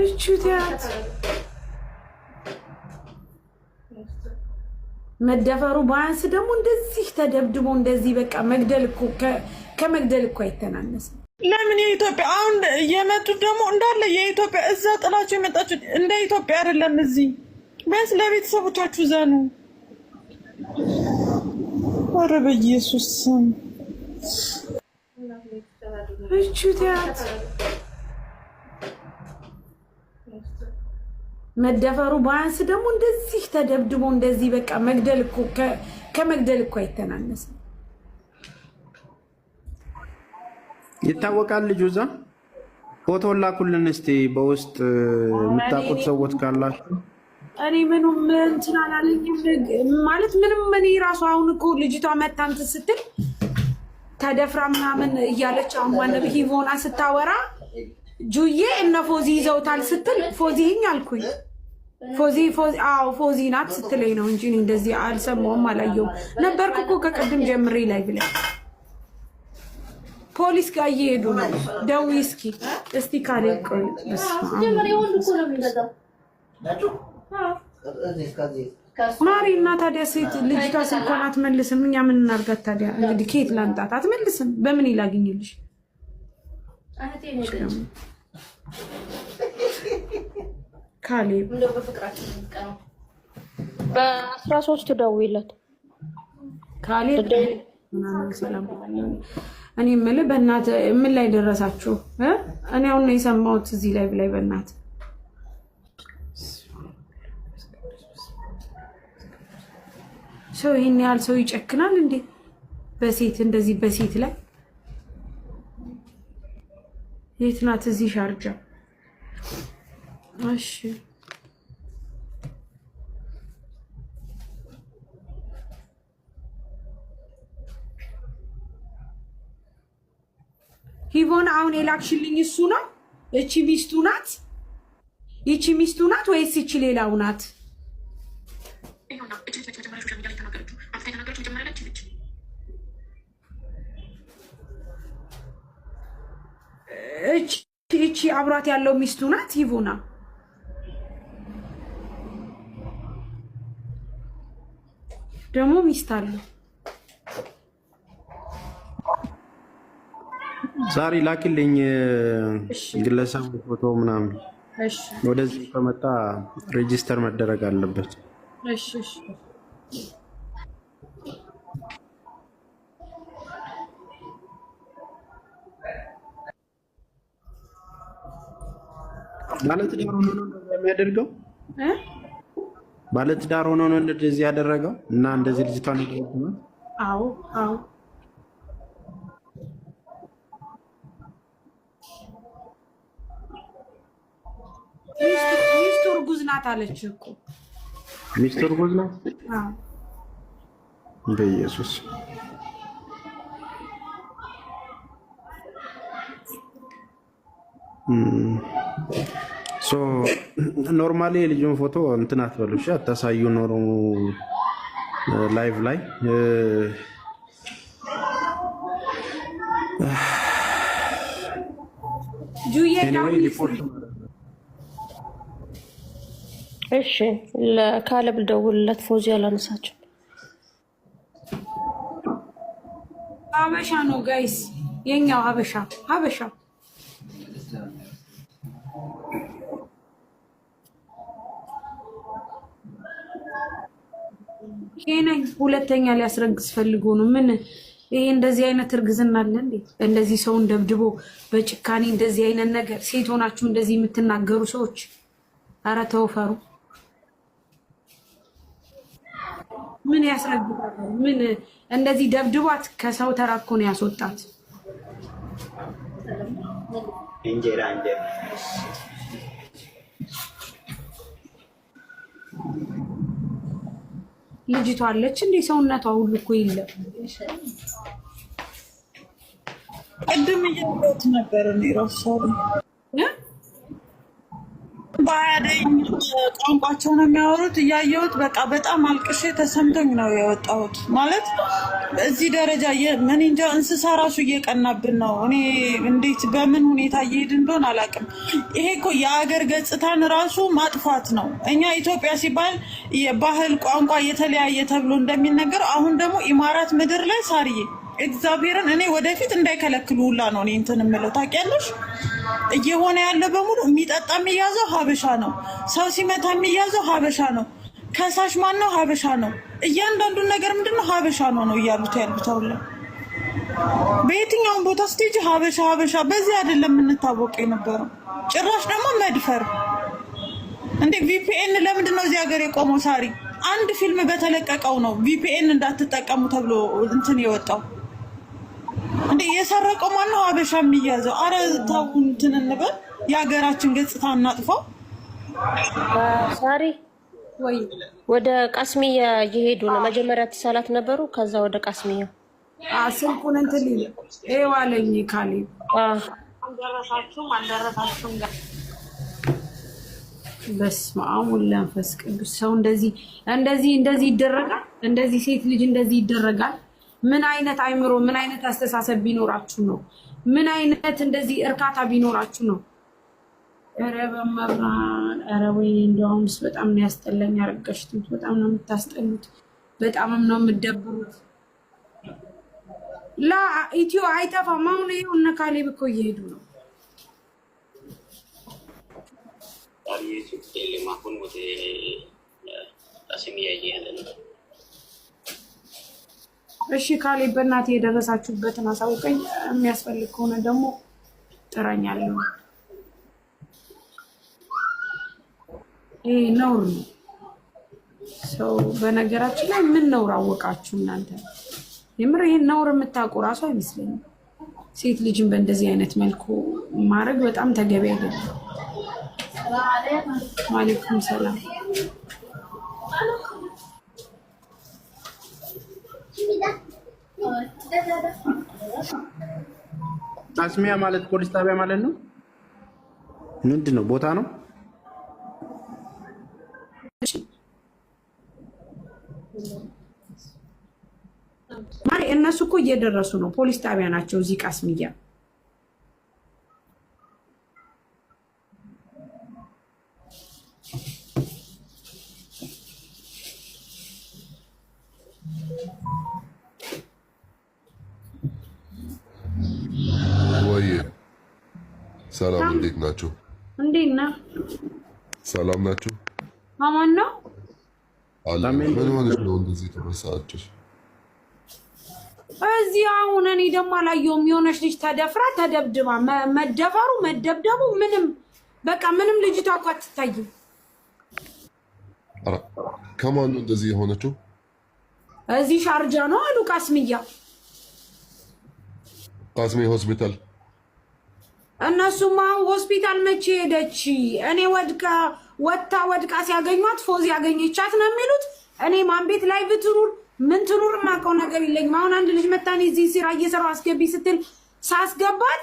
እቹቲያት መደፈሩ ባንስ ደግሞ እንደዚህ ተደብድቦ እንደዚህ በቃ መግደል እኮ ከመግደል እኮ አይተናነስ። ለምን የኢትዮጵያ አሁን የመጡት ደግሞ እንዳለ የኢትዮጵያ እዛ ጥላችሁ የመጣችሁት እንደ ኢትዮጵያ አይደለም። እዚህ ቢያንስ ለቤተሰቦቻችሁ ዘኑ። ኧረ በኢየሱስ ስም እቹቲያት መደፈሩ ባንስ ደግሞ እንደዚህ ተደብድቦ እንደዚህ በቃ መግደል እኮ ከመግደል እኮ አይተናነስ። ይታወቃል። ልጁ እዛ ፎቶ ላኩልን እስቲ በውስጥ የምታውቁት ሰዎች ካላችሁ። እኔ ምንም እንትን አላለኝም ማለት ምንም። እኔ ራሱ አሁን እኮ ልጅቷ መታንት ስትል ተደፍራ ምናምን እያለች አሁን ማነው ሂቮና ስታወራ ጁዬ እነ ፎዚ ይዘውታል ስትል ፎዚኝ አልኩኝ። ፎዚ ናት ስትለኝ ነው እንጂ እንደዚህ አልሰማሁም አላየሁም ነበርኩ እኮ ከቀድም ጀምሬ ላይ ብለህ ፖሊስ ጋር እየሄዱ ነው። ደውይ እስኪ ካለ ቆይ ማሪ እና ታዲያ ሴት ልጅቷ ስልኳን አትመልስም። እኛ ምን እናርጋት ታዲያ? እንግዲህ ከየት ላምጣት? አትመልስም። በምን ይላግኝልሽ? ካሌብ በ13 ደውይለት ካሌብ ምናምን ሰላም። እኔ የምልህ በእናትህ ምን ላይ ደረሳችሁ? እኔ አሁን ነው የሰማሁት እዚህ ላይ ብላይ በእናትህ ሰው ይሄን ያህል ሰው ይጨክናል እንዴ? በሴት እንደዚህ በሴት ላይ የት ናት? እዚህ ሻርጃ። እሺ ሂቮን አሁን የላክሽልኝ እሱ ነው? እቺ ሚስቱ ናት? ይቺ ሚስቱ ናት ወይስ እቺ ሌላው ናት? እቺ አብሯት ያለው ሚስቱ ናት ሂቮና? ደግሞ ሚስት አለው። ዛሬ ላኪልኝ ግለሰብ ፎቶ ምናምን። እሺ ወደዚህ ከመጣ ሬጂስተር መደረግ አለበት። እሺ እሺ ባለትዳር ሆኖ ነው የሚያደርገው። ባለትዳር ሆኖ ነው እንደዚህ ያደረገው እና እንደዚህ ልጅቷን ነው። አዎ አዎ ሚስቱ እርጉዝ ናት አለች እኮ። ሚስቱ እርጉዝ ናት? አዎ በኢየሱስ ሶ ኖርማሊ የልጁን ፎቶ እንትን አትበሉ እሺ፣ አታሳዩ ኖሮ ላይቭ ላይ እሺ ለካለብ ደውልለት። ፎዚ ያላነሳቸው ሀበሻ ነው ጋይስ፣ የኛው ሀበሻ ኬነኝ ሁለተኛ ሊያስረግዝ ፈልጎ ነው። ምን ይሄ እንደዚህ አይነት እርግዝና አለ እንዴ? እንደዚህ ሰውን ደብድቦ በጭካኔ እንደዚህ አይነት ነገር ሴት ሆናችሁ እንደዚህ የምትናገሩ ሰዎች ኧረ ተወፈሩ። ምን ያስረግዛል? ምን እንደዚህ ደብድቧት ከሰው ተራኮ ነው ያስወጣት። እንጀራ ልጅቷ አለች እንዴ? ሰውነቷ ሁሉ እኮ የለም። ቅድም እያወራሁት ነበር እኔ እራሱ ባያደኝ ቋንቋቸው ነው የሚያወሩት እያየሁት በቃ በጣም አልቅሼ ተሰምቶኝ ነው የወጣሁት። ማለት እዚህ ደረጃ ምን እንጃ እንስሳ ራሱ እየቀናብን ነው። እኔ እንዴት በምን ሁኔታ እየሄድን እንደሆነ አላውቅም። ይሄ እኮ የአገር ገጽታን ራሱ ማጥፋት ነው። እኛ ኢትዮጵያ ሲባል የባህል ቋንቋ የተለያየ ተብሎ እንደሚነገር አሁን ደግሞ ኢማራት ምድር ላይ ሳርዬ እግዚአብሔርን እኔ ወደፊት እንዳይከለክሉ ሁላ ነው እኔ እንትን የምለው ታውቂያለሽ። እየሆነ ያለ በሙሉ የሚጠጣ የሚያዘው ሀበሻ ነው። ሰው ሲመታ የሚያዘው ሀበሻ ነው። ከሳሽ ማን ነው? ሀበሻ ነው። እያንዳንዱን ነገር ምንድነው ሀበሻ ነው እያሉት ያሉት። አሁን በየትኛውም ቦታ ስቴጅ ሀበሻ በዚህ አይደለም የምንታወቀው የነበረው። ጭራሽ ደግሞ መድፈር እንዴ! ቪፒኤን ለምንድን ነው እዚህ ሀገር የቆመው? ሳሪ አንድ ፊልም በተለቀቀው ነው ቪፒኤን እንዳትጠቀሙ ተብሎ እንትን የወጣው። እንዴ የሰረቀው ማነው? ሀበሻ የሚያዘው። አረ ታው እንትን እንበል፣ የሀገራችን ገጽታ እናጥፋው። ሳሪ ወይ ወደ ቃስሚያ እየሄዱ ነው። መጀመሪያ ተሳላት ነበሩ፣ ከዛ ወደ ቃስሚያ ስልኩን እንትን ይዋለኝ ካሊ አንደረሳችሁም ጋር በስመ አብ ወወልድ ወመንፈስ ቅዱስ። ሰው እንደዚህ ይደረጋል? እንደዚህ ሴት ልጅ እንደዚህ ይደረጋል? ምን አይነት አይምሮ ምን አይነት አስተሳሰብ ቢኖራችሁ ነው? ምን አይነት እንደዚህ እርካታ ቢኖራችሁ ነው? ኧረ በመብራን ኧረ ወይ እንደውምስ በጣም ነው ያስጠላኝ። ያረጋሽቱት በጣም ነው የምታስጠሉት። በጣም ነው የምትደብሩት። ላ ኢትዮ አይጠፋም። አሁን ይኸው እነ ካሌብ እኮ እየሄዱ ነው። እሺ ካሌብ በእናትህ የደረሳችሁበትን አሳውቀኝ። የሚያስፈልግ ከሆነ ደግሞ ጥራኛለሁ። ይሄ ነውር ነው። ሰው በነገራችን ላይ ምን ነውር አወቃችሁ እናንተ? የምር ይሄን ነውር የምታውቁ እራሱ አይመስለኝም። ሴት ልጅን በእንደዚህ አይነት መልኩ ማድረግ በጣም ተገቢ አይደለም። ዋሌኩም ሰላም። ቃስሚያ ማለት ፖሊስ ጣቢያ ማለት ነው? ምንድን ነው? ቦታ ነው? ማሪ እነሱ እኮ እየደረሱ ነው። ፖሊስ ጣቢያ ናቸው እዚህ ቃስሚያ። ወይ ሰላም፣ እንዴት ናችሁ? እንዴት ነህ? ሰላም ናችሁ? ማማን ነው አለ። ምን ሆነሽ ነው እንደዚህ ተበሳጨሽ? እዚህ አሁን እኔ ደግሞ አላየሁም። የሆነች ልጅ ተደፍራ ተደብድባ፣ መደፈሩ መደብደቡ ምንም በቃ ምንም ልጅቷ እኮ አትታይም። ኧረ ከማን ነው እንደዚህ የሆነችው? እዚህ ሻርጃ ነው አሉ ቃስሚያ። ቃስሚያ ሆስፒታል። እነሱማ ሆስፒታል መቼ ሄደች? እኔ ወድቃ ሲያገኟት ፎዚ ያገኘቻት ነው የሚሉት። እኔ ማን ቤት ላይ ብትኑር ምን ትኑር የማውቀው ነገር የለኝም። አሁን አንድ ልጅ መታኔ እዚህ ስራ እየሰራሁ አስገቢ ስትል ሳስገባት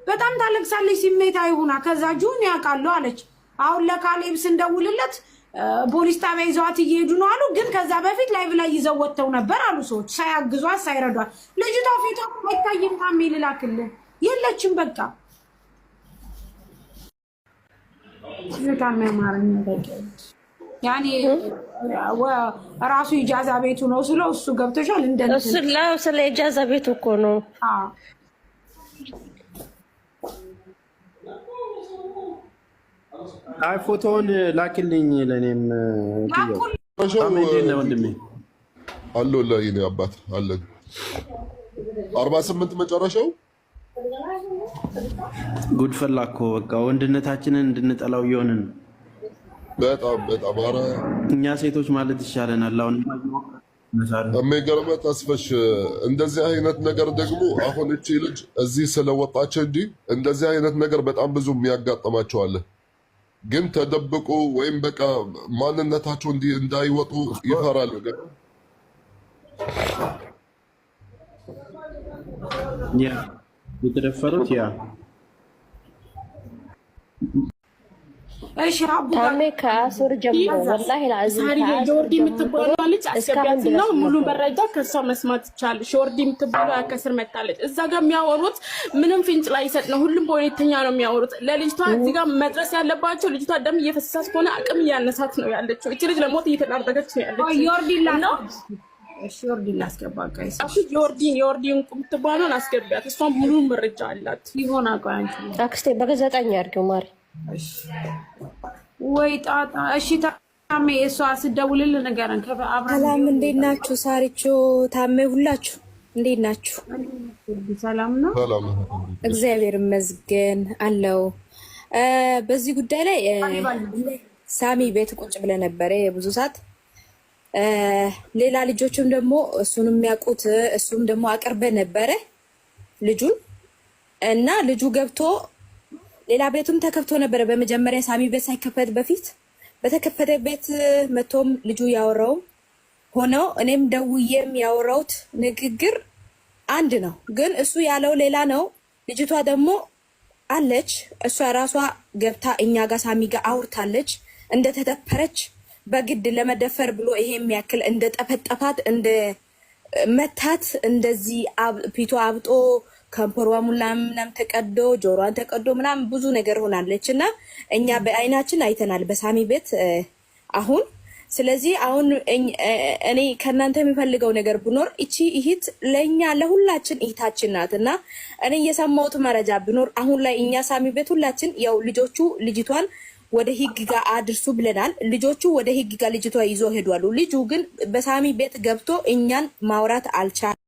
በጣም ታለቅሳለች ስሜታዊ ሆና። ከዛ ጁን ያውቃለሁ አለች። አሁን ለካሌብ ስንደውልለት ፖሊስ ጣቢያ ይዘዋት እየሄዱ ነው አሉ። ግን ከዛ በፊት ላይቭ ላይ ይዘው ወጥተው ነበር አሉ ሰዎች ሳያግዟት ሳይረዷት። ልጅቷ ፊቷ አይታይም። ታሜ ልላክልህ የለችም በቃ ታሜ አማርኛ በቃ ያኔ ራሱ ኢጃዛ ቤቱ ነው ስለው እሱ ገብቶሻል። ስለ ኢጃዛ ቤቱ እኮ ነው። አይ ፎቶውን ላክልኝ ለኔም ወንድሜ አሎ ላይ ነው አባት አለ 48 መጨረሻው ጉድ ፈላኮ በቃ ወንድነታችንን እንድንጠላው እየሆንን በጣም ኧረ እኛ ሴቶች ማለት ይሻለናል። አሁን የሚገርመው ተስፈሽ እንደዚህ አይነት ነገር ደግሞ አሁን እቺ ልጅ እዚህ ስለወጣች እንጂ እንደዚህ አይነት ነገር በጣም ብዙ የሚያጋጥማቸው አለ። ግን ተደብቁ ወይም በቃ ማንነታቸው እንዳይወጡ ይፈራሉ። ያ የተደፈሩት ያ እሺ አቡ ታሜ ከአስር ጀምሮ ወላሂ ለአዝም ሳሪ ጆርዲ የምትባለው ልጅ አስገቢያትና ሙሉ መረጃ ከሷ መስማት ይቻላል። ጆርዲ የምትባለው ከስር መታለች። እዛ ጋር የሚያወሩት ምንም ፍንጭ ላይ ይሰጥ ነው። ሁሉም በሁለተኛ ነው የሚያወሩት። ለልጅቷ እዚህ ጋር መድረስ ያለባቸው ልጅቷ ደም እየፈሰሳት ሆነ አቅም እያነሳት ነው ያለችው። እቺ ልጅ ለሞት እየተዳረገች ነው ያለችው። ዮርዲ ላስገባ ጋይስ። ዮርዲን የምትባለውን አስገቢያት። እሷ ሙሉ መረጃ አላት። ይሆና ቆያንቺ አክስቴ በገዘጠኝ አድርጊው ማሪ ወይ ጣጣ። እሺ ታሜ እሷ ስደውልልህ ንገረን። ሰላም እንዴት ናችሁ? ሳሪቾ ታሜ ሁላችሁ እንዴት ናችሁ? ሰላም ነው። እግዚአብሔር ይመስገን አለው። በዚህ ጉዳይ ላይ ሳሚ ቤት ቁጭ ብለን ነበረ የብዙ ሰዓት። ሌላ ልጆችም ደግሞ እሱንም የሚያውቁት እሱም ደግሞ አቅርበ ነበረ ልጁን እና ልጁ ገብቶ ሌላ ቤቱም ተከፍቶ ነበረ። በመጀመሪያ ሳሚ ቤት ሳይከፈት በፊት በተከፈተ ቤት መቶም ልጁ ያወራው ሆነው እኔም ደውዬም ያወራውት ንግግር አንድ ነው፣ ግን እሱ ያለው ሌላ ነው። ልጅቷ ደግሞ አለች እሷ ራሷ ገብታ እኛ ጋር ሳሚ ጋር አውርታለች። እንደተደፈረች በግድ ለመደፈር ብሎ ይሄ የሚያክል እንደ ጠፈጠፋት እንደ መታት እንደዚህ ፊቷ አብጦ ከንፈሯ ምናምን ተቀዶ ጆሮዋን ተቀዶ ምናምን ብዙ ነገር ሆናለች እና እኛ በአይናችን አይተናል በሳሚ ቤት አሁን። ስለዚህ አሁን እኔ ከእናንተ የሚፈልገው ነገር ቢኖር እቺ እህት ለእኛ ለሁላችን እህታችን ናት እና እኔ የሰማሁት መረጃ ቢኖር አሁን ላይ እኛ ሳሚ ቤት ሁላችን ያው ልጆቹ ልጅቷን ወደ ህግ ጋር አድርሱ ብለናል። ልጆቹ ወደ ህግ ጋር ልጅቷ ይዞ ሄዷሉ። ልጁ ግን በሳሚ ቤት ገብቶ እኛን ማውራት አልቻለም።